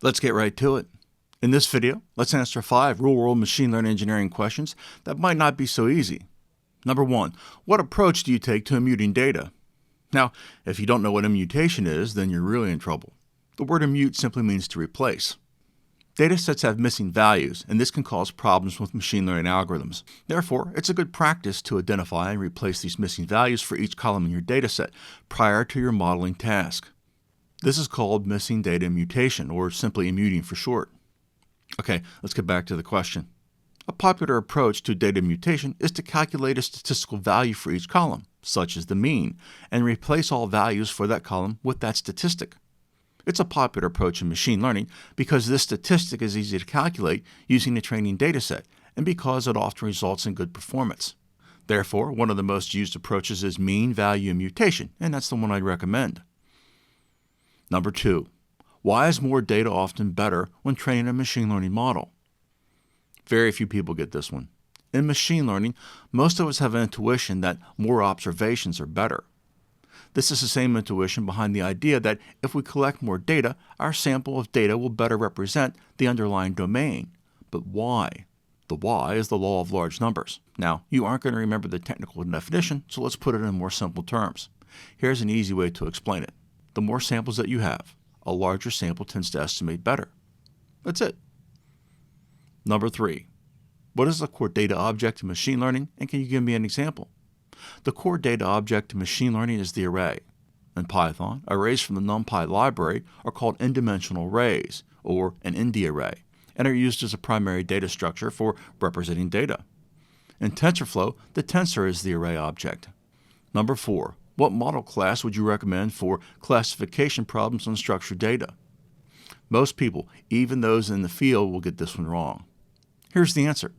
Let's get right to it. In this video, let's answer 5 real-world machine learning engineering questions that might not be so easy. Number 1, what approach do you take to immuting data? Now, if you don't know what a mutation is, then you're really in trouble. The word immute simply means to replace. Datasets have missing values, and this can cause problems with machine learning algorithms. Therefore, it's a good practice to identify and replace these missing values for each column in your dataset prior to your modeling task. This is called missing data mutation, or simply immuting for short. Okay, let's get back to the question. A popular approach to data mutation is to calculate a statistical value for each column, such as the mean, and replace all values for that column with that statistic. It's a popular approach in machine learning because this statistic is easy to calculate using a training dataset, and because it often results in good performance. Therefore, one of the most used approaches is mean value immutation, and that's the one I'd recommend. Number 2, why is more data often better when training a machine learning model? Very few people get this one. In machine learning, most of us have an intuition that more observations are better. This is the same intuition behind the idea that if we collect more data, our sample of data will better represent the underlying domain. But why? The why is the law of large numbers. Now, you aren't going to remember the technical definition, so let's put it in more simple terms. Here's an easy way to explain it. The more samples that you have, a larger sample tends to estimate better. That's it. Number 3, what is the core data object in machine learning, and can you give me an example? The core data object in machine learning is the array. In Python, arrays from the NumPy library are called n-dimensional arrays, or an ND array, and are used as a primary data structure for representing data. In TensorFlow, the tensor is the array object. Number 4, what model class would you recommend for classification problems on structured data? Most people, even those in the field, will get this one wrong. Here's the answer.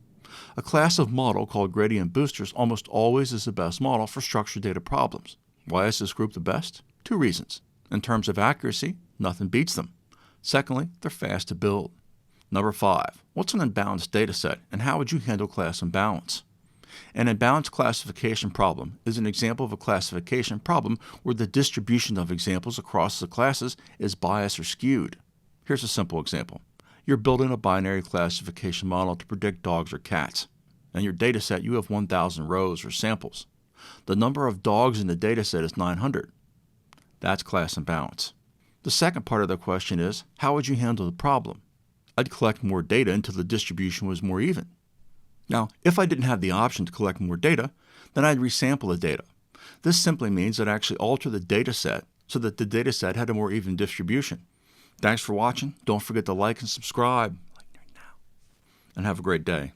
A class of model called gradient boosters almost always is the best model for structured data problems. Why is this group the best? 2 reasons. In terms of accuracy, nothing beats them. Secondly, they're fast to build. Number 5, what's an unbalanced data set, and how would you handle class imbalance? An imbalanced classification problem is an example of a classification problem where the distribution of examples across the classes is biased or skewed. Here's a simple example. You're building a binary classification model to predict dogs or cats. In your dataset, you have 1,000 rows or samples. The number of dogs in the dataset is 900. That's class imbalance. The second part of the question is, how would you handle the problem? I'd collect more data until the distribution was more even. Now, if I didn't have the option to collect more data, then I'd resample the data. This simply means I'd actually alter the dataset so that the dataset had a more even distribution. Thanks for watching. Don't forget to like and subscribe, and have a great day.